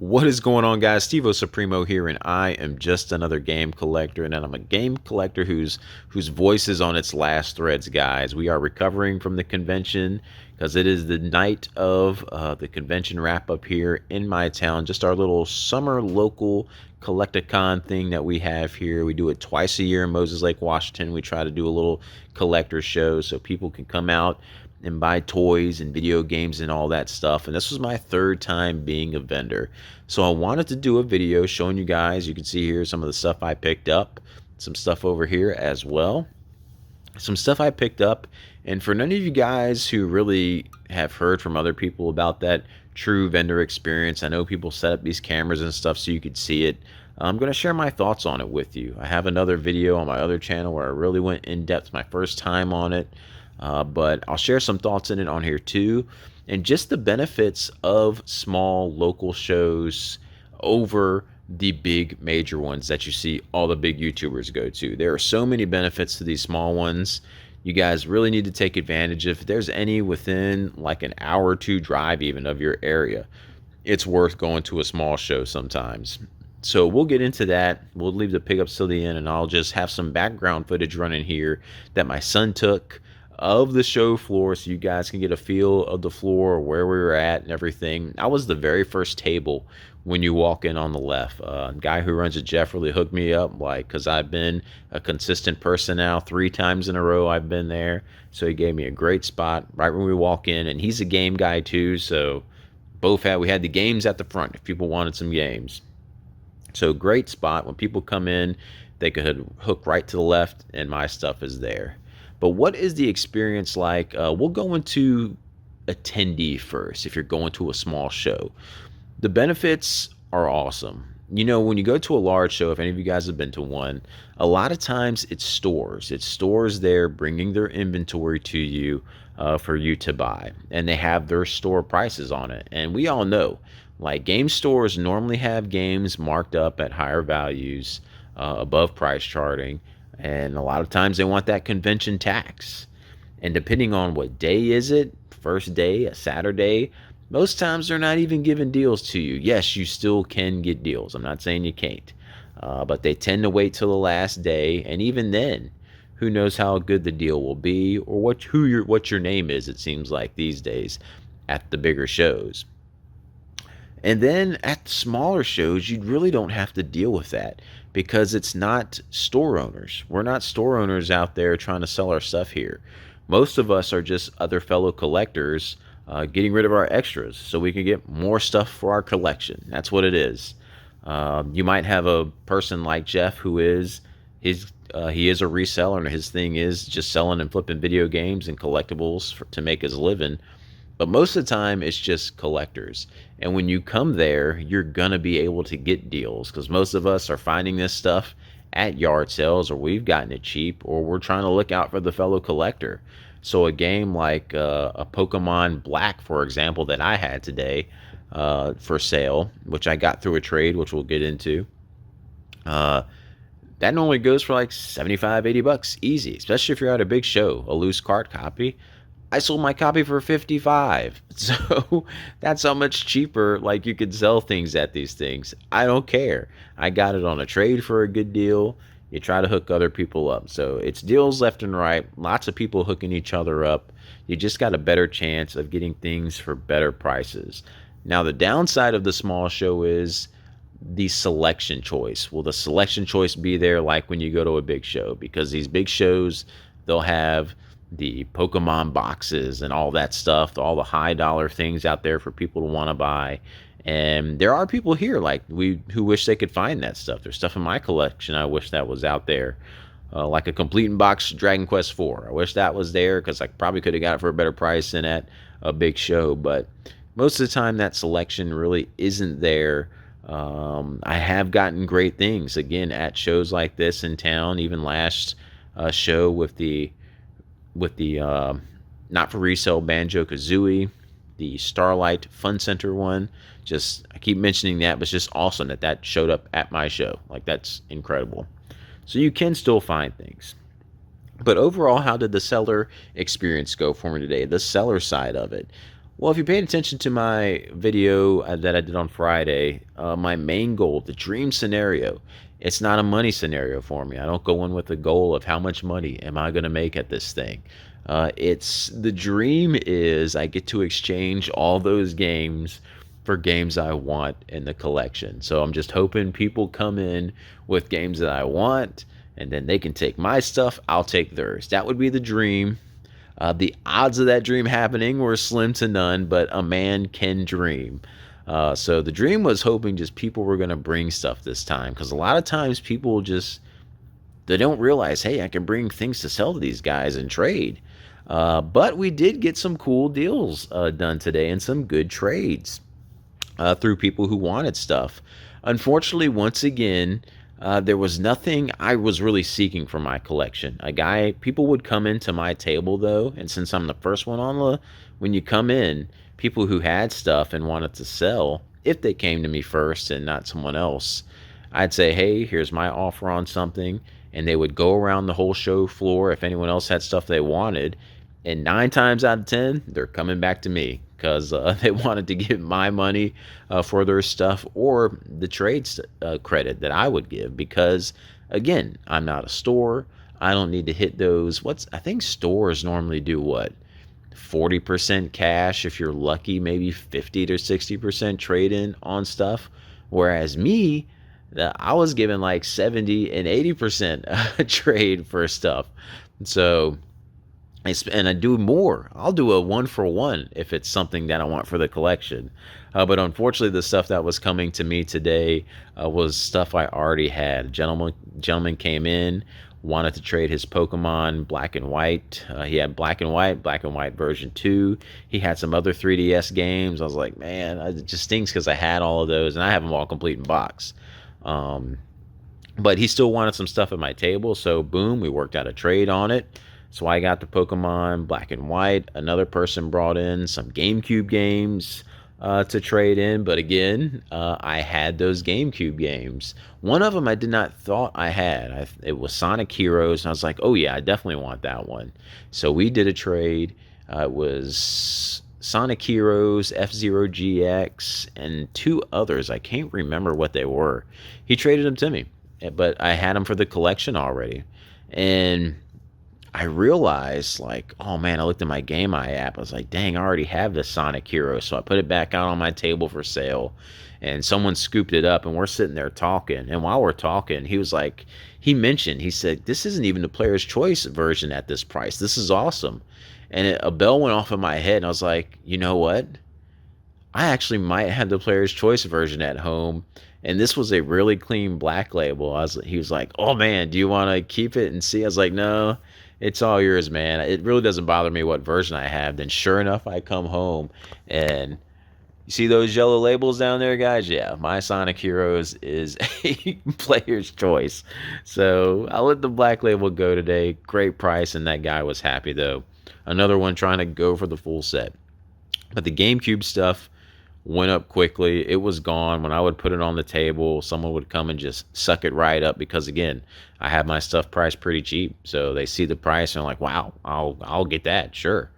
What is going on, guys? Stevo Supremo here, and I am just another game collector, and I'm a game collector whose voice is on its last threads, guys. We are recovering from the convention because it is the night of the convention wrap up here in my town. Just our little summer local Collecticon thing that we have here. We do it twice a year in Moses Lake, Washington. We try to do a little collector show so people can come out and buy toys and video games and all that stuff. And this was my third time being a vendor. So I wanted to do a video showing you guys. You can see here some of the stuff I picked up, some stuff over here as well. Some stuff I picked up. And for none of you guys who really have heard from other people about that true vendor experience, I know people set up these cameras and stuff so you could see it. I'm going to share my thoughts on it with you. I have another video on my other channel where I really went in depth my first time on it. But I'll share some thoughts in it on here too, and just the benefits of small local shows over the big major ones that you see all the big YouTubers go to. There are so many benefits to these small ones. You guys really need to take advantage. If there's any within like an hour or two drive even of your area, it's worth going to a small show sometimes. So we'll get into that. We'll leave the pickups till the end, and I'll just have some background footage running here that my son took of the show floor so you guys can get a feel of the floor, where we were at and everything. I was the very first table when you walk in on the left. Guy who runs it, Jeff, really hooked me up, like, because I've been a consistent person now. 3 times in a row I've been there, so he gave me a great spot right when we walk in. And he's a game guy too, so we had the games at the front if people wanted some games. So great spot. When people come in, they could hook right to the left and my stuff is there. But what is the experience like? We'll go into attendee first if you're going to a small show. The benefits are awesome. You know, when you go to a large show, if any of you guys have been to one, a lot of times it's stores. It's stores there bringing their inventory to you for you to buy. And they have their store prices on it. And we all know, like, game stores normally have games marked up at higher values, above price charting. And a lot of times they want that convention tax. And depending on what day is it, first day, a Saturday, most times they're not even giving deals to you. Yes, you still can get deals. I'm not saying you can't. But they tend to wait till the last day. And even then, who knows how good the deal will be or what your name is, it seems like these days, at the bigger shows. And then at the smaller shows, you really don't have to deal with that because it's not store owners. We're not store owners out there trying to sell our stuff here. Most of us are just other fellow collectors getting rid of our extras so we can get more stuff for our collection. That's what it is. You might have a person like Jeff who is he is a reseller, and his thing is just selling and flipping video games and collectibles to make his living. But most of the time, it's just collectors. And when you come there, you're going to be able to get deals because most of us are finding this stuff at yard sales, or we've gotten it cheap, or we're trying to look out for the fellow collector. So a game like a Pokemon Black, for example, that I had today for sale, which I got through a trade, which we'll get into, that normally goes for like 75, 80 bucks easy, especially if you're at a big show, a loose card copy. I sold my copy for 55. So that's how much cheaper like you could sell things at these things. I don't care. I got it on a trade for a good deal. You try to hook other people up. So it's deals left and right. Lots of people hooking each other up. You just got a better chance of getting things for better prices. Now the downside of the small show is the selection choice. Will the selection choice be there like when you go to a big show? Because these big shows, they'll have the Pokemon boxes and all that stuff, all the high dollar things out there for people to want to buy. And there are people here like who wish they could find that stuff. There's stuff in my collection I wish that was out there, like a complete in box Dragon Quest IV. I wish that was there because I probably could have got it for a better price than at a big show. But most of the time that selection really isn't there. I have gotten great things again at shows like this in town. Even last show with the not for resale Banjo-Kazooie, the Starlight Fun Center one. Just, I keep mentioning that, but it's just awesome that showed up at my show. Like, that's incredible. So you can still find things. But overall, how did the seller experience go for me today? The seller side of it. Well, if you paid attention to my video that I did on Friday, my main goal, the dream scenario, it's not a money scenario for me. I don't go in with the goal of how much money am I going to make at this thing. It's the dream is I get to exchange all those games for games I want in the collection. So I'm just hoping people come in with games that I want, and then they can take my stuff, I'll take theirs. That would be the dream. The odds of that dream happening were slim to none, but a man can dream. So the dream was hoping just people were going to bring stuff this time, because a lot of times people just they don't realize, hey, I can bring things to sell to these guys and trade. But we did get some cool deals done today and some good trades through people who wanted stuff. Unfortunately, once again, there was nothing I was really seeking for my collection. People would come into my table though, and since I'm the first one on when you come in, people who had stuff and wanted to sell, if they came to me first and not someone else, I'd say, hey, here's my offer on something, and they would go around the whole show floor if anyone else had stuff they wanted, and 9 times out of 10, they're coming back to me because they wanted to give my money for their stuff or the trade credit that I would give. Because again, I'm not a store. I don't need to hit those. I think stores normally do what? 40% cash if you're lucky, maybe 50 to 60% trade in on stuff. Whereas me, I was given like 70 and 80% trade for stuff. So and I do more. I'll do a 1-for-1 if it's something that I want for the collection. But unfortunately, the stuff that was coming to me today was stuff I already had. Gentleman came in, wanted to trade his Pokemon Black and White. He had Black and White version 2. He had some other 3DS games. I was like, man, it just stinks because I had all of those, and I have them all complete in box. But he still wanted some stuff at my table, so boom, we worked out a trade on it. So I got the Pokemon Black and White. Another person brought in some GameCube games to trade in. But again, I had those GameCube games. One of them I did not thought I had. It was Sonic Heroes. And I was like, oh yeah, I definitely want that one. So we did a trade. It was Sonic Heroes, F-Zero GX, and 2 others. I can't remember what they were. He traded them to me. But I had them for the collection already. And I realized, like, oh man, I looked at my Game Eye app. I was like, dang, I already have this Sonic Hero. So I put it back out on my table for sale, and someone scooped it up, and we're sitting there talking. And while we're talking, he said, this isn't even the player's choice version at this price. This is awesome. And a bell went off in my head, and I was like, you know what? I actually might have the player's choice version at home. And this was a really clean black label. He was like, oh man, do you want to keep it and see? I was like, no, it's all yours, man. It really doesn't bother me what version I have. Then sure enough, I come home and you see those yellow labels down there, guys? Yeah, my Sonic Heroes is a player's choice. So I let the black label go today. Great price, and that guy was happy though. Another one trying to go for the full set. But the GameCube stuff went up quickly. It was gone. When I would put it on the table, someone would come and just suck it right up because again, I have my stuff priced pretty cheap. So they see the price and are like, wow, I'll get that, sure.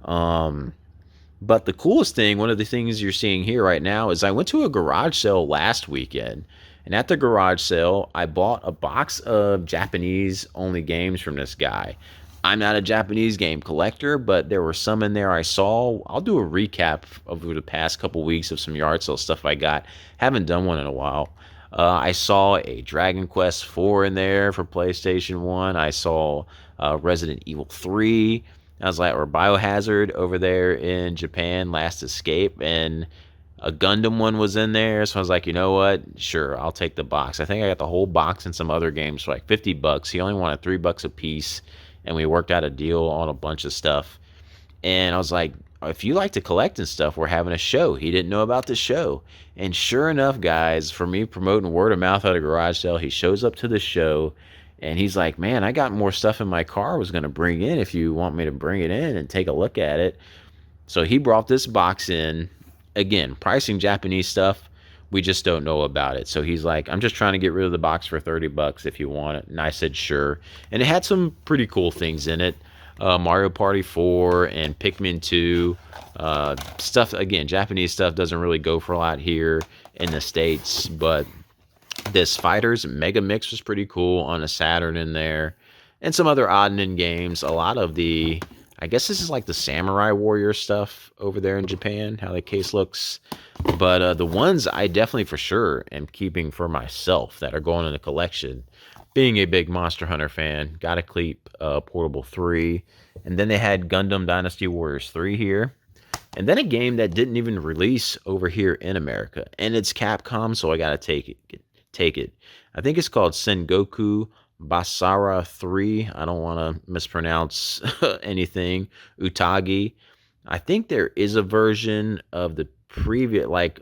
But the coolest thing, one of the things you're seeing here right now, is I went to a garage sale last weekend. And at the garage sale, I bought a box of Japanese only games from this guy. I'm not a Japanese game collector, but there were some in there I saw. I'll do a recap over the past couple weeks of some yard sale stuff I got. Haven't done one in a while. I saw a Dragon Quest 4 in there for PlayStation 1. I saw Resident Evil 3. I was like, or Biohazard over there in Japan, Last Escape. And a Gundam one was in there. So I was like, you know what? Sure, I'll take the box. I think I got the whole box and some other games for like $50. He only wanted $3 a piece. And we worked out a deal on a bunch of stuff. And I was like, if you like to collect and stuff, we're having a show. He didn't know about the show. And sure enough, guys, for me promoting word of mouth at a garage sale, he shows up to the show. And he's like, man, I got more stuff in my car I was going to bring in if you want me to bring it in and take a look at it. So he brought this box in. Again, pricing Japanese stuff. We just don't know about it. So he's like, I'm just trying to get rid of the box for $30 if you want it. And I said, sure. And it had some pretty cool things in it. Mario Party 4 and Pikmin 2. Stuff, again, Japanese stuff doesn't really go for a lot here in the States, but this Fighters Mega Mix was pretty cool on a Saturn in there, and some other odd and end games. A lot of the, I guess this is like the Samurai Warrior stuff over there in Japan, how the case looks. But the ones I definitely for sure am keeping for myself that are going in the collection. Being a big Monster Hunter fan, gotta keep Portable 3. And then they had Gundam Dynasty Warriors 3 here. And then a game that didn't even release over here in America. And it's Capcom, so I gotta take it. I think it's called Sengoku Basara 3. I don't want to mispronounce anything. Utagi. I think there is a version of the previous, like,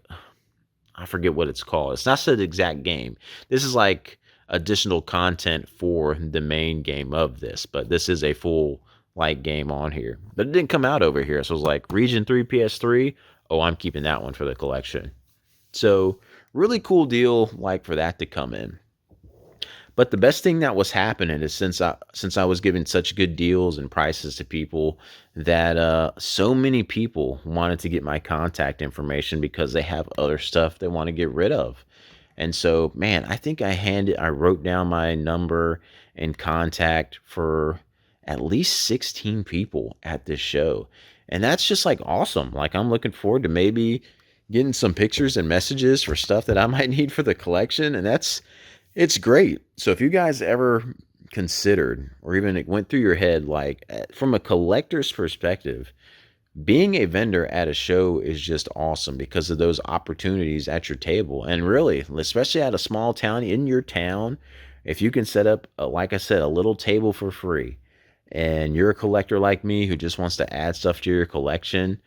I forget what it's called. It's not the exact game. This is like additional content for the main game of this, but this is a full like game on here. But it didn't come out over here. So it was like Region 3 PS3. Oh, I'm keeping that one for the collection. So really cool deal like for that to come in. But the best thing that was happening is since I was giving such good deals and prices to people that so many people wanted to get my contact information because they have other stuff they want to get rid of. And so, man, I think I wrote down my number and contact for at least 16 people at this show. And that's just like awesome. Like I'm looking forward to maybe getting some pictures and messages for stuff that I might need for the collection. And it's great. So if you guys ever considered or even went through your head, like from a collector's perspective, being a vendor at a show is just awesome because of those opportunities at your table. And really, especially at a small town in your town, if you can set up, like I said, a little table for free, and you're a collector like me who just wants to add stuff to your collection,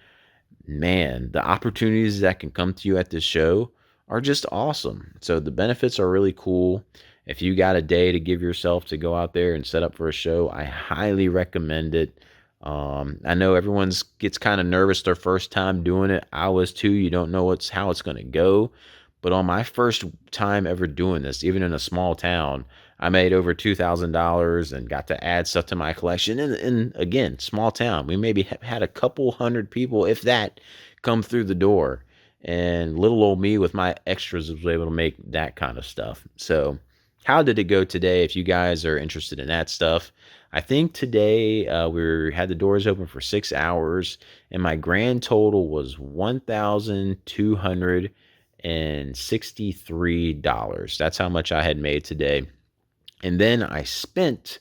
man, the opportunities that can come to you at this show are just awesome. So the benefits are really cool. If you got a day to give yourself to go out there and set up for a show, I highly recommend it. I know everyone gets kind of nervous their first time doing it. I was too. You don't know how it's going to go. But on my first time ever doing this, even in a small town, I made over $2,000 and got to add stuff to my collection. And again, small town, we maybe had a couple hundred people, if that, come through the door. And little old me with my extras was able to make that kind of stuff. So how did it go today? If you guys are interested in that stuff, I think today we had the doors open for 6 hours, and my grand total was $1,263. That's how much I had made today. And then I spent,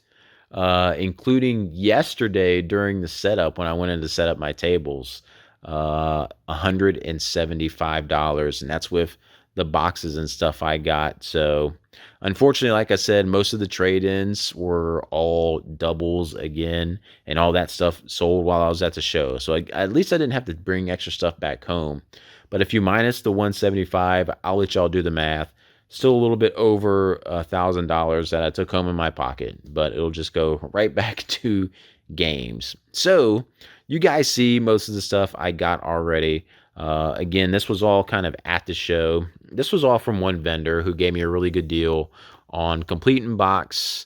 including yesterday during the setup when I went in to set up my tables, $175, and that's with the boxes and stuff I got. So unfortunately, like I said, most of the trade-ins were all doubles again, and all that stuff sold while I was at the show. So at least I didn't have to bring extra stuff back home. But if you minus the 175, I'll let y'all do the math. Still a little bit over $1,000 that I took home in my pocket, but it'll just go right back to games. So you guys see most of the stuff I got already. Again, this was all kind of at the show. This was all from one vendor who gave me a really good deal on Complete in Box,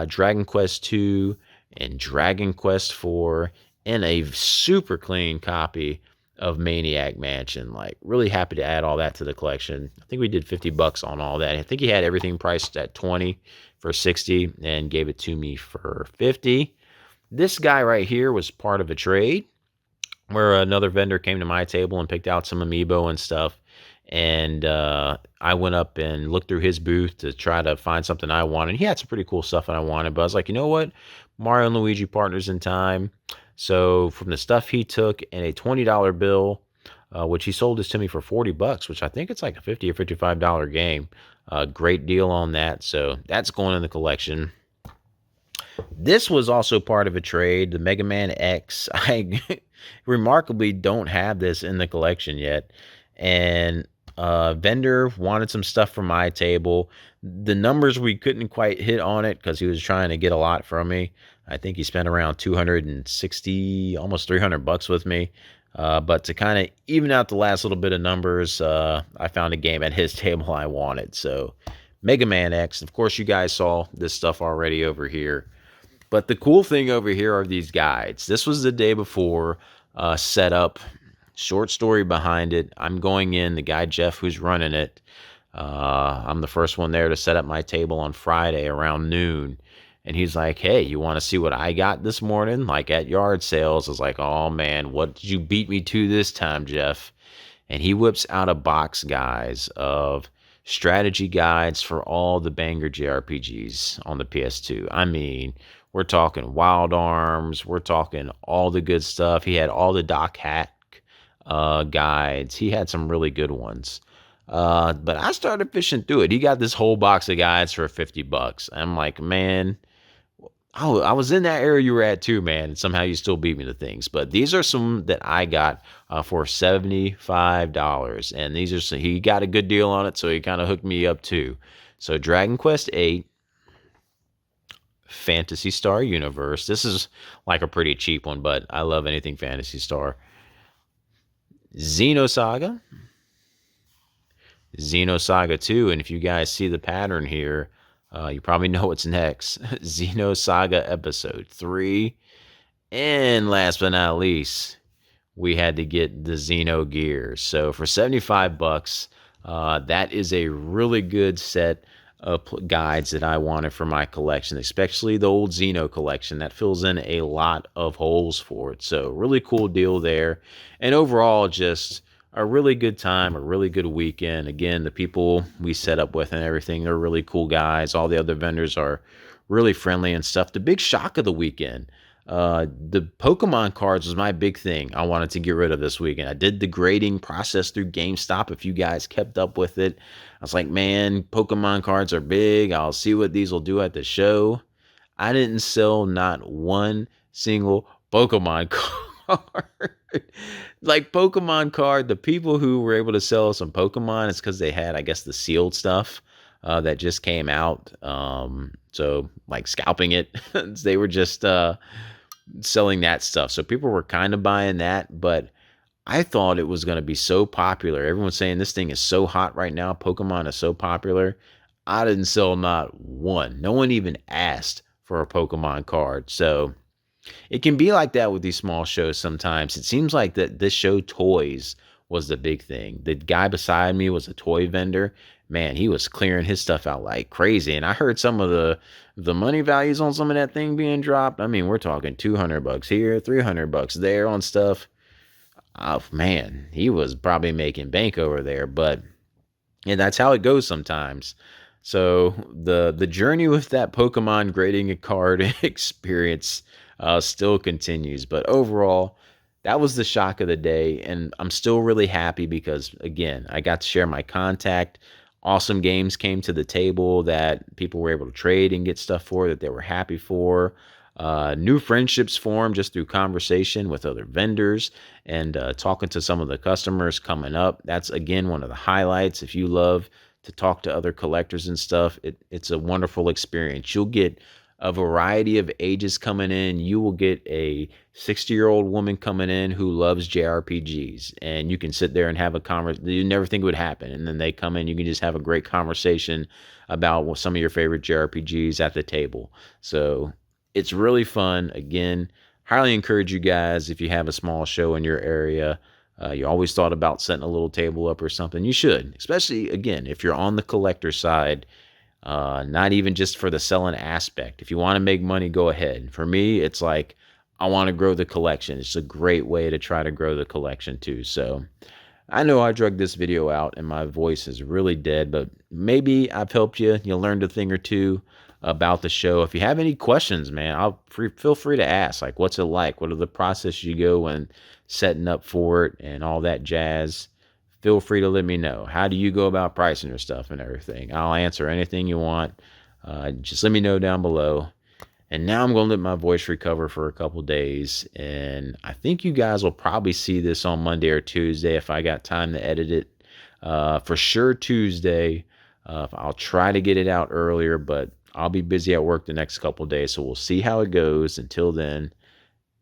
Dragon Quest II, and Dragon Quest IV, and a super clean copy of Maniac Mansion. Like, really happy to add all that to the collection. I think we did $50 on all that. I think he had everything priced at $20 for $60 and gave it to me for $50. This guy right here was part of a trade where another vendor came to my table and picked out some amiibo and stuff. And I went up and looked through his booth to try to find something I wanted. He had some pretty cool stuff that I wanted, but I was like, you know what? Mario and Luigi Partners in Time. So from the stuff he took in a $20 bill, which he sold this to me for $40, which I think it's like a $50 or $55 game. Great deal on that. So that's going in the collection. This was also part of a trade, the Mega Man X. I remarkably don't have this in the collection yet. And vendor wanted some stuff from my table. The numbers we couldn't quite hit on it because he was trying to get a lot from me. I think he spent around $260, almost $300 with me. But to kind of even out the last little bit of numbers, I found a game at his table I wanted. So Mega Man X. Of course, you guys saw this stuff already over here. But the cool thing over here are these guides. This was the day before setup. Short story behind it. I'm going in. The guy Jeff, who's running it, I'm the first one there to set up my table on Friday around noon. And he's like, "Hey, you want to see what I got this morning? Like at yard sales." I was like, "Oh man, what did you beat me to this time, Jeff?" And he whips out a box, guys, of strategy guides for all the banger JRPGs on the PS2. I mean, we're talking Wild Arms, we're talking all the good stuff. He had all the Doc Hack guides. He had some really good ones. But I started fishing through it. He got this whole box of guides for $50. I'm like, man, oh, I was in that area you were at too, man. And somehow you still beat me to things. But these are some that I got for $75. And these are some, he got a good deal on it, so he kind of hooked me up too. So Dragon Quest VIII, Phantasy Star Universe. This is like a pretty cheap one, but I love anything Phantasy Star. Xenosaga, Xenosaga 2, and if you guys see the pattern here, you probably know what's next. Xenosaga Episode 3. And last but not least, we had to get the Xeno Gears. So for $75, that is a really good set of guides that I wanted for my collection, especially the old Xeno collection. That fills in a lot of holes for it. So really cool deal there. And overall, just a really good time, a really good weekend. Again, the people we set up with and everything, they're really cool guys. All the other vendors are really friendly and stuff. The big shock of the weekend, the Pokemon cards was my big thing I wanted to get rid of this weekend. I did the grading process through GameStop. If you guys kept up with it, I was like, man, Pokemon cards are big. I'll see what these will do at the show. I didn't sell not one single Pokemon card. Like Pokemon card, the people who were able to sell some Pokemon, it's because they had, I guess, the sealed stuff that just came out. So like scalping it, they were just selling that stuff. So people were kind of buying that, but I thought it was going to be so popular. Everyone's saying this thing is so hot right now. Pokemon is so popular. I didn't sell not one. No one even asked for a Pokemon card. So it can be like that with these small shows sometimes. It seems like that this show toys was the big thing. The guy beside me was a toy vendor. Man, he was clearing his stuff out like crazy. And I heard some of the money values on some of that thing being dropped. I mean, we're talking $200 here, $300 there on stuff. Oh man, he was probably making bank over there, but and that's how it goes sometimes. So the journey with that Pokemon grading a card experience still continues. But overall, that was the shock of the day, and I'm still really happy because again, I got to share my contact. Awesome games came to the table that people were able to trade and get stuff for that they were happy for. New friendships formed just through conversation with other vendors and talking to some of the customers coming up. That's again one of the highlights. If you love to talk to other collectors and stuff, it's a wonderful experience. You'll get a variety of ages coming in. You will get a 60-year-old woman coming in who loves JRPGs, and you can sit there and have a conversation. You never think it would happen, and then they come in. You can just have a great conversation about some of your favorite JRPGs at the table. So it's really fun. Again, highly encourage you guys, if you have a small show in your area, you always thought about setting a little table up or something, you should. Especially, again, if you're on the collector side, not even just for the selling aspect. If you want to make money, go ahead. For me, it's like, I want to grow the collection. It's a great way to try to grow the collection too. So I know I drug this video out and my voice is really dead, but maybe I've helped you. You learned a thing or two about the show. If you have any questions, man, feel free to ask. Like, what's it like? What are the process you go when setting up for it and all that jazz? Feel free to let me know. How do you go about pricing your stuff and everything? I'll answer anything you want. Just let me know down below. And now I'm going to let my voice recover for a couple days. And I think you guys will probably see this on Monday or Tuesday if I got time to edit it. For sure Tuesday. I'll try to get it out earlier, but I'll be busy at work the next couple days. So we'll see how it goes. Until then,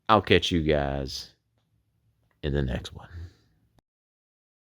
I'll catch you guys in the next one.